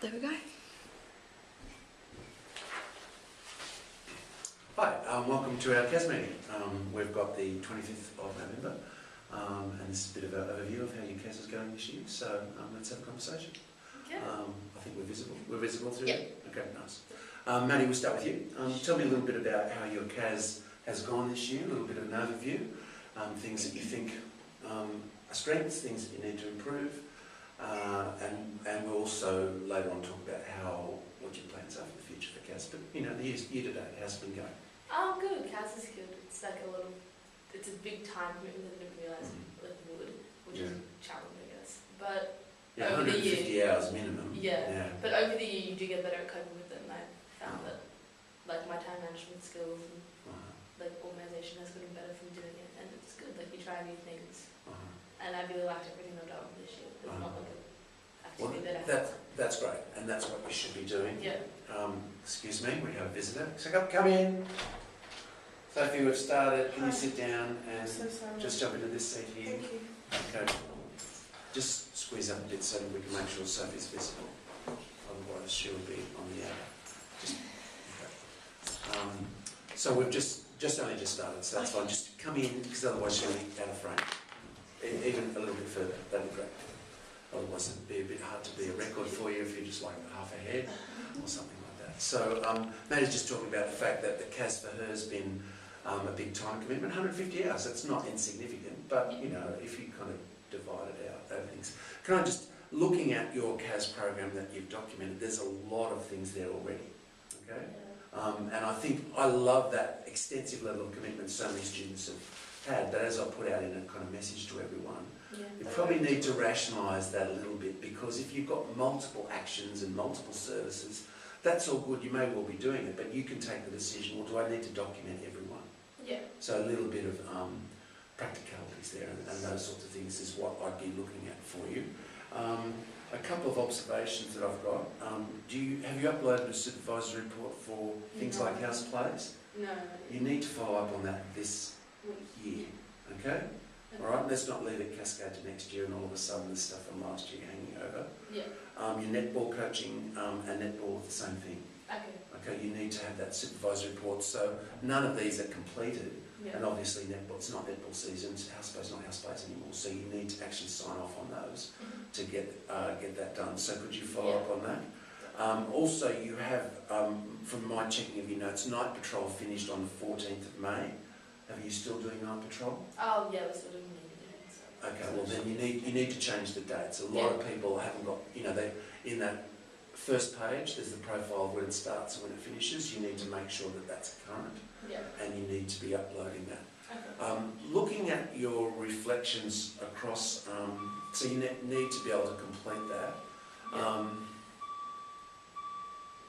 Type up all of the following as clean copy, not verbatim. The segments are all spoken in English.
There we go. Hi, welcome to our CAS meeting. We've got the 25th of November, and this is a bit of an overview of how your CAS is going this year, so let's have a conversation. Okay. I think we're visible. We're visible through Yep. there? Okay, nice. Maddie, we'll start with you. Tell me a little bit about how your CAS has gone this year, a little bit of an overview, things that you think are strengths, things that you need to improve, and we'll also later on talk about what your plans are for the future for CAS. But you know, the year to date, how's it been going? Oh, good. CAS is good. It's like it's a big time commitment that I didn't realise it would, which is challenging, I guess. But yeah, over 150 the year, hours minimum. yeah. But over the year, you do get better at coping with it, and I found that like my time management skills and like organisation has gotten better from doing it, and it's good. Like we try new things, and I really liked everything I've done this year. It's not like That's great, and that's what we should be doing. Yeah. Excuse me, we have a visitor. So come in. Sophie, we've started. Can you sit down and just jump into this seat here? Thank you. Okay. Just squeeze up a bit so that we can make sure Sophie's visible. Otherwise, she'll be on the outer. So we've just only just started, so that's fine. Just come in, because otherwise she'll be out of frame. Even a little bit further, that'd be great. Otherwise it'd be a bit hard to be a record for you if you're just like half ahead or something like that. So Maddie's just talking about the fact that the CAS for her has been a big time commitment, 150 hours. It's not insignificant, but you know, if you kind of divide it out over things. Can I just, looking at your CAS program that you've documented, there's a lot of things there already, okay? And I think I love that extensive level of commitment so many students have had, but as I put out in a kind of message to everyone, you probably need to rationalise that a little bit, because if you've got multiple actions and multiple services, that's all good, you may well be doing it, but you can take the decision, well, do I need to document everyone? Yeah. So a little bit of practicalities there and those sorts of things is what I'd be looking at for you. A couple of observations that I've got. Have you uploaded a supervisory report for things like house plays? No. You need to follow up on that this year, okay? All right, let's not leave it cascade to next year and all of a sudden there's stuff from last year hanging over. Yeah. Your netball coaching and netball are the same thing. Okay. Okay, you need to have that supervisory report. So none of these are completed. Yeah. And obviously netball, it's not netball season, house plays not house plays anymore, so you need to actually sign off on those to get that done. So could you follow up on that? Also, you have, from my checking of your notes, night patrol finished on the 14th of May. Are you still doing night patrol? Oh yeah, we're still doing it. Okay, well then you need to change the dates. A lot of people haven't got, you know, they in that first page there's the profile of when it starts and when it finishes. You need to make sure that that's current. Yeah. And you need to be uploading that. Okay. Looking at your reflections across, so you need to be able to complete that.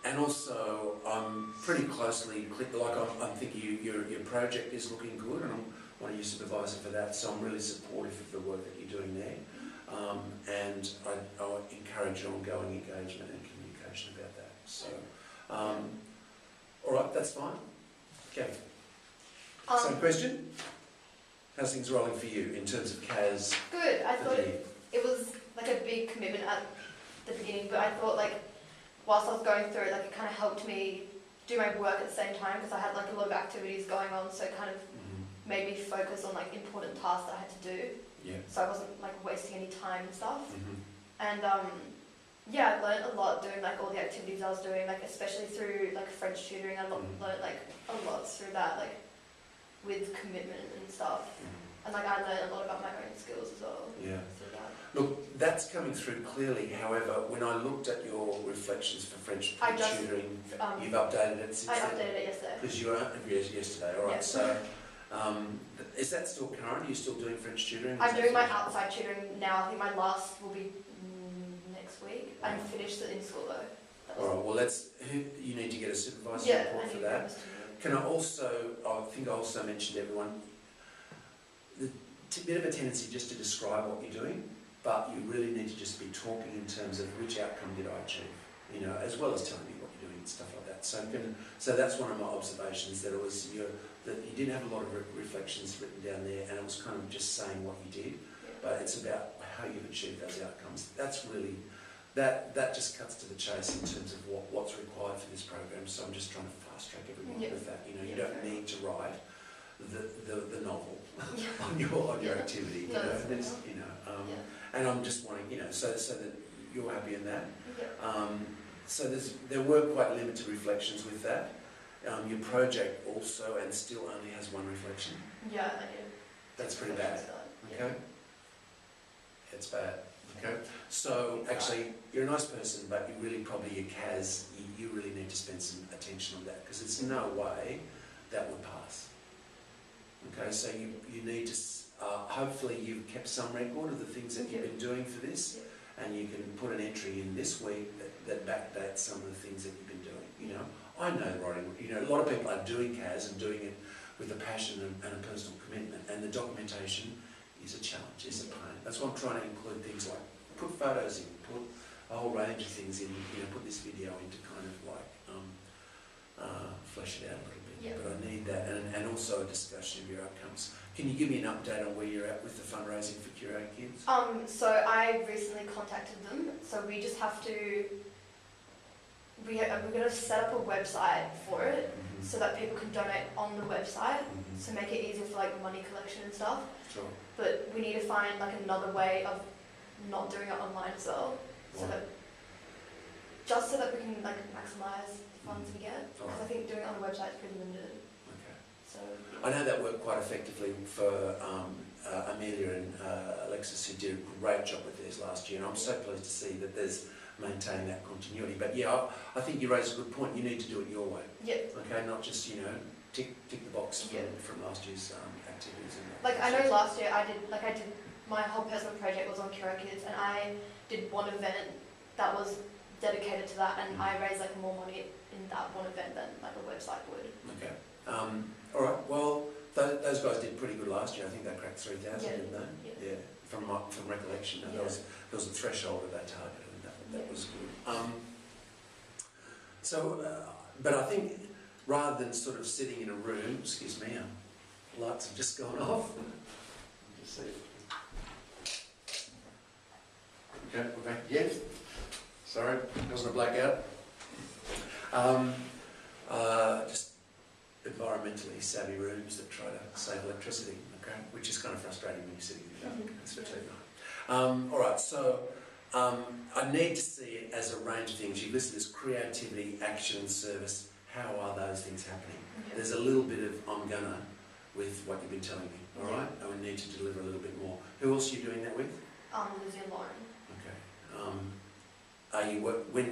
And also, I'm pretty closely I'm thinking your project is looking good, and I'm one of your supervisor for that. So I'm really supportive of the work that you're doing there, and I encourage ongoing engagement and communication about that. So, all right, that's fine. Okay. Same question? How's things rolling for you in terms of CAS? Good. I thought it was like a big commitment at the beginning, but I thought like whilst I was going through it, like it kind of helped me do my work at the same time, because I had like a lot of activities going on, so it kind of made me focus on like important tasks that I had to do. Yeah. So I wasn't like wasting any time and stuff. And yeah, I learned a lot doing like all the activities I was doing, like especially through like French tutoring. I learned like a lot through that, like with commitment and stuff. And like I learned a lot about my own skills as well. Yeah. Through that. Look, that's coming through clearly. However, when I looked at your reflections for French tutoring, you've updated it since then? I updated it yesterday. Because you were yesterday, all right. Yeah. So, is that still current? Are you still doing French tutoring? I'm doing my outside tutoring now. I think my last will be next week. I'm finished it in school though. All right. Well, you need to get a supervisory report for that. Can I also? I think I also mentioned to everyone the bit of a tendency just to describe what you're doing, but you really need to just be talking in terms of which outcome did I achieve, you know, as well as telling me what you're doing and stuff like that. So that's one of my observations, that that you didn't have a lot of reflections written down there, and it was kind of just saying what you did, but it's about how you've achieved those outcomes. That's really that just cuts to the chase in terms of what's required for this program. So I'm just trying to fast track everyone with that. You know, you don't need to write the novel on your activity. No, And I'm just wanting, you know, so that you're happy in that. Yeah. So there were quite limited reflections with that. Your project also and still only has one reflection. Yeah, I do. That's pretty bad. Okay. It's bad. Okay. So actually, you're a nice person, but you really probably your CAS. You really need to spend some attention on that because there's no way that would pass. Okay. So you need to. Hopefully, you've kept some record of the things that you've been doing for this. And you can put an entry in this week that backdates some of the things that you've been doing. You know, I know writing. You know, a lot of people are doing CAS and doing it with a passion and a personal commitment. And the documentation is a challenge, is a pain. That's why I'm trying to include things like put photos in, put a whole range of things in. You know, put this video in to kind of like flesh it out a little bit. Yeah. But I need that, and also a discussion of your outcomes. Can you give me an update on where you're at with the fundraising for Curate Kids? So I recently contacted them. So we just have to. We're going to set up a website for it so that people can donate on the website. So make it easier for like money collection and stuff. Sure. But we need to find like another way of not doing it online as well. So that just so that we can like maximise the funds we get. Because I think doing it on the website is pretty limited. Okay. So I know that worked quite effectively for Amelia and Alexis, who did a great job with theirs last year, and I'm so pleased to see that there's maintaining that continuity. But yeah, I think you raised a good point. You need to do it your way. Yeah. Okay, not just tick the box from last year's activities. And like I know last year I did my whole personal project was on Curate Kids, and I did one event that was dedicated to that, and I raised like more money in that one event than like a website would. Okay. All right. Well, those guys did pretty good last year. I think they cracked 3,000, didn't they? Yeah. From recollection, there was a threshold of that target, and that was good. But I think rather than sort of sitting in a room, excuse me, lights have just gone off. Just see. Okay, we're back again. Sorry, wasn't a blackout. Just environmentally savvy rooms that try to save electricity, okay, which is kind of frustrating when you're sitting in the dark, especially at night. All right, so I need to see it as a range of things. You've listed as creativity, action, service. How are those things happening? There's a little bit of I'm gonna with what you've been telling me, all right? And we need to deliver a little bit more. Who else are you doing that with? Lizzie and Lauren. Okay.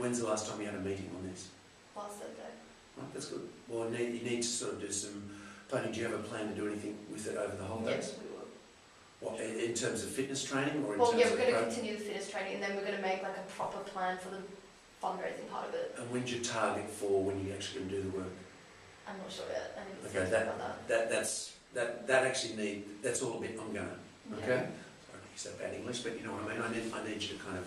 When's the last time you had a meeting on this? Last Thursday. Right, that's good. Well, you need to sort of do some planning. Do you have a plan to do anything with it over the holidays? Yes, we will. What, in terms of fitness training or in Well, terms yeah, we're of going to continue the fitness training, and then we're going to make like a proper plan for the fundraising part of it. And when's your target for when you're actually going to do the work? I'm not sure yet. I need to Okay, think about that. that actually that's all a bit I'm gonna. Okay. Yeah. Sorry to use that bad English, but you know what I mean. I need you to kind of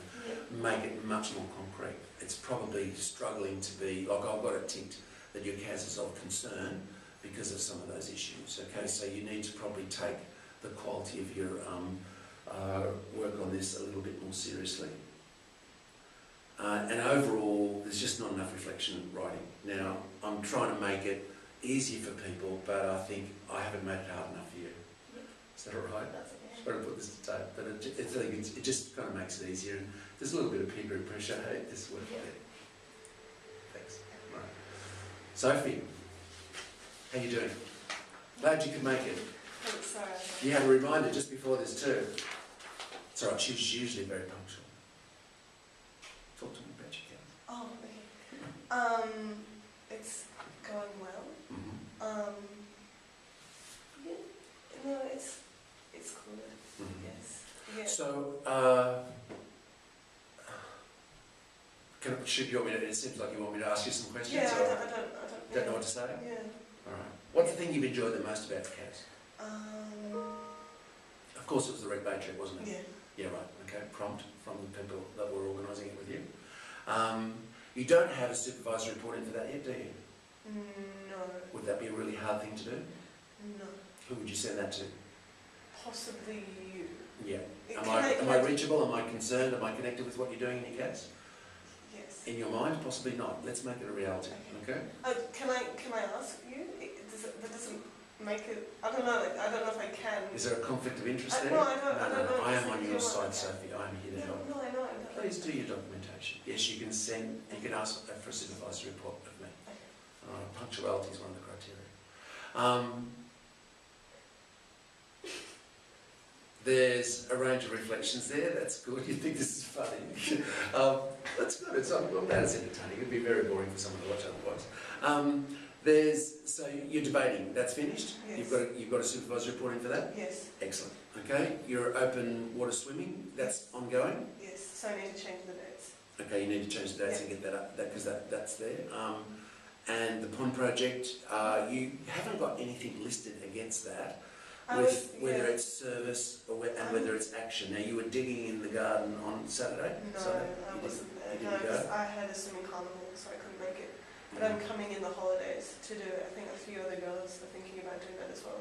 make it much more concrete. It's probably struggling to be like I've got it ticked that your CAS is of concern because of some of those issues. Okay, so you need to probably take the quality of your work on this a little bit more seriously. And overall, there's just not enough reflection and writing. Now, I'm trying to make it easier for people, but I think I haven't made it hard enough for you. Is that all right? That's okay. Sorry to put this to tape, but it just kind of makes it easier. And there's a little bit of peer group pressure. Hey, this work. Yeah. Thanks. Right. Sophie, how you doing? Glad you could make it. Thanks, sorry. You had a reminder just before this too. It's all right, she's usually very punctual. Talk to me about your CAS. Oh, okay. It's going well. Mm-hmm. Yeah, no, it's cool. Mm-hmm. Yes. Yeah. So, should you want me to, it seems like you want me to ask you some questions? Yeah, or I don't don't know what to say? Yeah. Alright. What's the thing you've enjoyed the most about the CAS? Of course it was the Red Bay trip, wasn't it? Yeah. Yeah, right. Okay. Prompt from the people that were organising it with you. You don't have a supervisor report into that yet, do you? No. Would that be a really hard thing to do? No. Who would you send that to? Possibly you. Yeah. It Am can I reachable? Am I concerned? Am I connected with what you're doing in your CAS? Yes. In your mind, possibly not. Let's make it a reality, okay? Can I ask you? That doesn't make it. I don't know. Like, I don't know if I can. Is there a conflict of interest there? No, I don't know. I am Just on if your you want, side, okay. Sophie. I am here to help. No, I know. Please do your documentation. Yes, you can send, you can ask for a supervisory report of me. Punctuality is one of the criteria. There's a range of reflections there. That's good. You think this is funny. That's good. I'm glad it's entertaining. It'd be very boring for someone to watch otherwise. So you're debating. That's finished? Yes. You've got a supervisory report in for that? Yes. Excellent. Okay. Your open water swimming, that's ongoing? Yes. So I need to change the dates. Okay, you need to change the dates and get that up, because that's there. And the pond project, you haven't got anything listed against that, with whether it's service or whether it's action. Now, you were digging in the garden on Saturday? No, Sunday? I wasn't there. You No, didn't go? because I had a swimming carnival, so I couldn't make it. But I'm coming in the holidays to do it. I think a few other girls are thinking about doing that as well.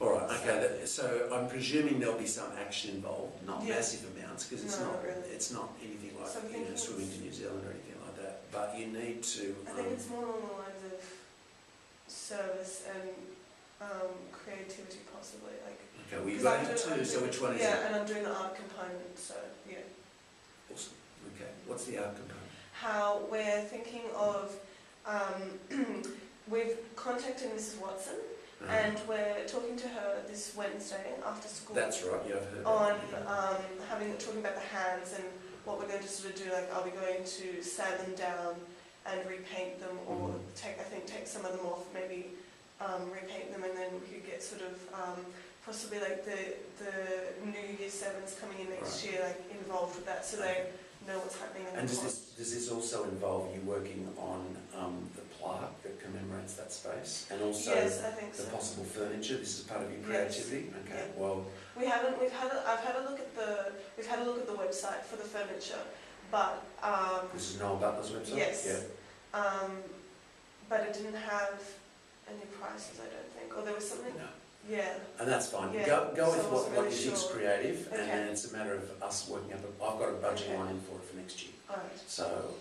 All right, okay. So I'm presuming there'll be some action involved, not Yeah. massive amounts, because it's No, not not really. it's not anything like So I'm thinking swimming to New Zealand or anything like that. But you need to. I think it's more along the lines of service and creativity, possibly. Like, Okay, well, you've 'cause got to have two, so which one is yeah, it? and I'm doing the art component, so yeah. Awesome. Okay, what's the art component? How we're thinking of, we've contacted Mrs. Watson, and we're talking to her this Wednesday after school. That's right, yeah, I've heard On that. talking about the hands and what we're going to sort of do. Like, are we going to sand them down and repaint them, or take some of them off, maybe repaint them, and then we could get sort of possibly like the new Year 7s coming in next year, like involved with that, so they know what's happening in And the does this also involve you working on the plaque that commemorates that space, and also Yes, I think the so. possible furniture? This is part of your Yes. creativity. Okay, Yeah. well, I've had a look at the website for the furniture, but this is Noel Butler's website. yes. Yeah. But it didn't have any prices, I don't think, or there was something. No. Yeah. And that's fine. Yeah. Go So with I what wasn't you really think's sure. creative, Okay. and then it's a matter of us working up. I've got a budget Okay. line in for it for next year. All right. So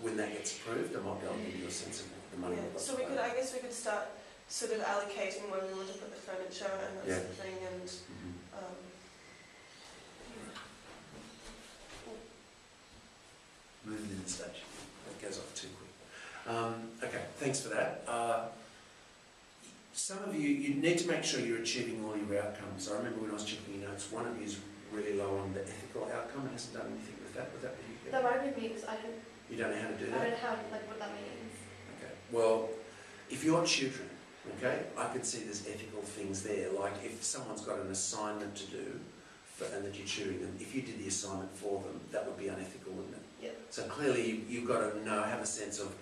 when that gets approved, I might be able to give you a sense of the money. Yeah. we've got So to play. I guess we could start sort of allocating where we want to put the furniture and that Yeah. sort of thing, and Mhm. Moving in the stage. That goes off too quick. Okay, thanks for that. Some of you need to make sure you're achieving all your outcomes. I remember when I was checking your notes, one of you is really low on the ethical outcome and hasn't done anything with that. Would that be you? That might be me because I don't You don't know how to do I that? don't know how like what that means. Okay. Well, if you're tutoring, okay, I could see there's ethical things there. Like if someone's got an assignment to do, and that you're tutoring them, if you did the assignment for them, that would be unethical, wouldn't it? Yep. So clearly you've got to have a sense of,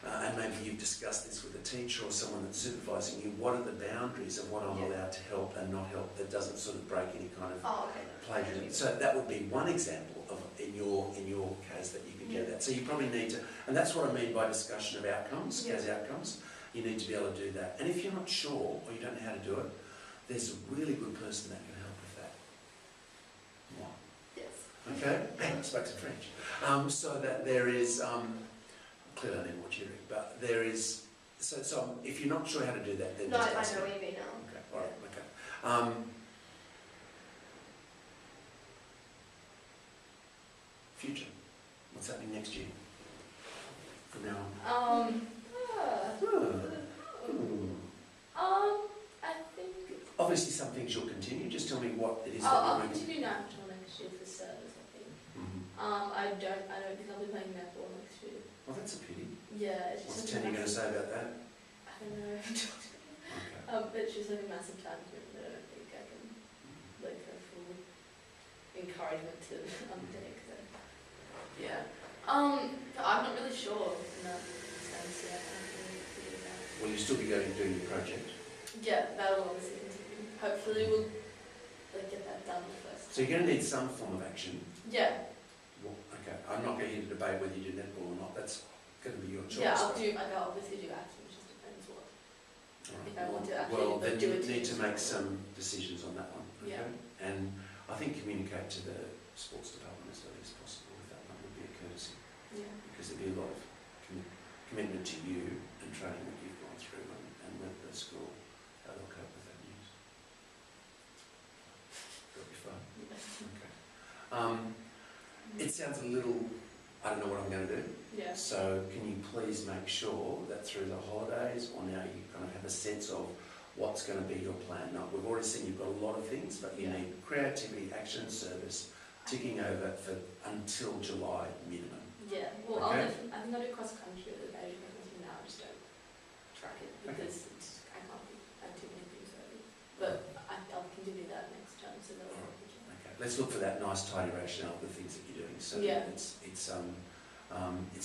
and maybe you've discussed this with a teacher or someone that's supervising you, what are the boundaries of what I'm allowed to help and not help that doesn't sort of break any kind of Oh, okay. plagiarism. So that would be one example of in your case that you could get that. So you probably need to, and that's what I mean by discussion of outcomes, CAS outcomes. You need to be able to do that. And if you're not sure or you don't know how to do it, there's a really good person that can help with that. What? Yes. Okay, I spoke some French. So that there is, clearly I need more tutoring, but there is, so if you're not sure how to do that, then No, just I ask know me. what you mean now. Okay, all right, okay. Future, what's happening next year? From now on? I think Obviously some things you'll continue, just tell me what it is that I'll you're doing. continue now until next year for service, I think. Mhm. I don't think I'll be playing netball next year. Well, that's a pity. Yeah, it's What's just Tina going to say about that? I don't know. Okay. It's just like a massive time commitment that I don't think I can like go full encouragement to undertake. So yeah. I'm not really sure in that sense yet. I haven't really figured it out. Well, you'll still be going and doing your project. Yeah, that'll obviously continue. Hopefully we'll like get that done first. So you're going to need some form of action. Yeah. Well, okay, I'm not going to debate whether you do netball or not. That's going to be your choice. Yeah, I'll obviously do action, it just depends what. All right. If I want to actually Well, then do you it. need to make some decisions on that one. Okay? Yeah. And I think communicate to the sports department as early as possible if that one would be a courtesy. commitment to you and training that you've gone through and with the school, how they'll cope with that news. That'll be fun. Okay. It sounds a little, I don't know what I'm going to do. Yeah. So can you please make sure that through the holidays or now you kind of have a sense of what's going to be your plan? Now, we've already seen you've got a lot of things, but you need creativity, action, service, ticking over for until July minimum. Yeah, well, Okay. I think I'll do cross country with the Asian pregnancy now. I just don't track it because I can't add too many things early. But I'll continue that next term, so that'll work. Okay, let's look for that nice tidy rationale of the things that you're doing. So it's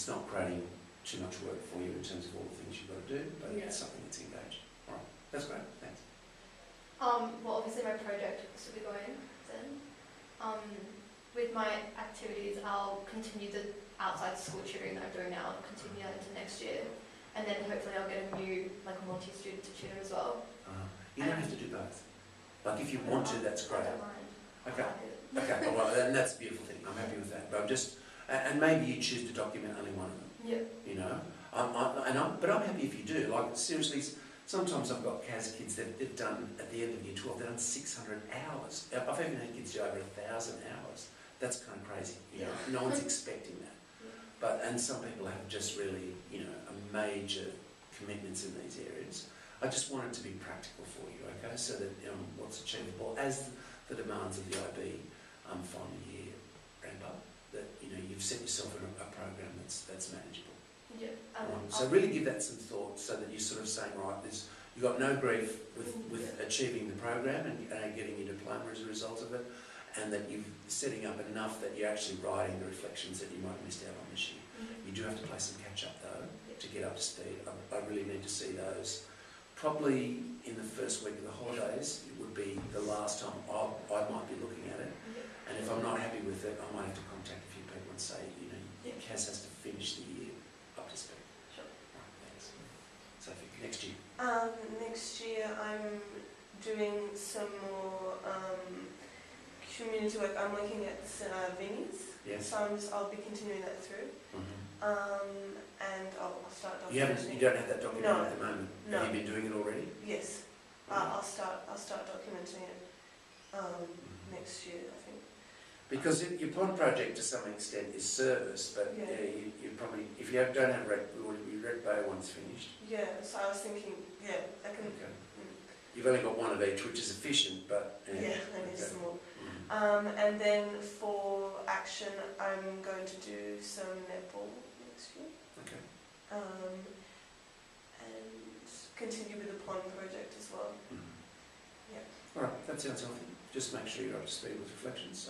not creating too much work for you in terms of all the things you've got to do, but it's something that's engaged. All right, that's great. Thanks. Well, obviously my project will still be going then. With my activities, I'll continue the outside school tutoring that I'm doing now and continue that into next year. And then hopefully I'll get a new multi-student to tutor as well. You don't have to do both. Like if you want to, that's great. I don't mind. Okay. I like it. Okay, well, and that's a beautiful thing. I'm happy with that. But I'm just, and maybe you choose to document only one of them. Yeah. You know, but I'm happy if you do. Like seriously, sometimes I've got CAS kids that they've done at the end of year 12, they've done 600 hours. I've even had kids do over 1,000 hours. That's kind of crazy. You know, no one's expecting that. But and some people have just really, a major commitments in these areas. I just want it to be practical for you, okay? So that what's achievable as the demands of the IB final year ramp up. That you've set yourself in a program that's manageable. Yeah. So really give that some thought, so that you're sort of saying, right, you've got no grief with achieving the program and getting your diploma as a result of it, and that you're setting up enough that you're actually writing the reflections that you might have missed out on this year. You do have to play some catch up though to get up to speed. I really need to see those. Probably in the first week of the holidays, it would be the last time I might be looking at it. And if I'm not happy with it, I might have to contact a few people and say, CAS has to finish the year up to speed. Sure. Right, thanks. Sophie, next year. Next year I'm doing some more community work. I'm working at Vinnie's. Yes. So I'll be continuing that through. And I'll start documenting. You don't have that document No. at the moment? No. Have you been doing it already? Yes. I'll start documenting it next year, I think. Because your pond project to some extent is service, but you probably, if you don't have Red Bay one's finished. Yeah, so I was thinking, I can... Okay. You've only got one of each, which is efficient, but... I need some more. And then for action, I'm going to do some netball next year. Okay. And continue with the pond project as well. All right, that sounds healthy. Just make sure you're up to speed with reflections.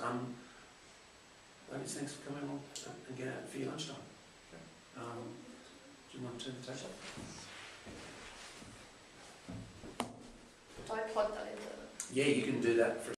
Ladies, thanks for coming along and get out for your lunchtime. Okay. Do you want to turn the table? Do I plug that into? Yeah, you can do that for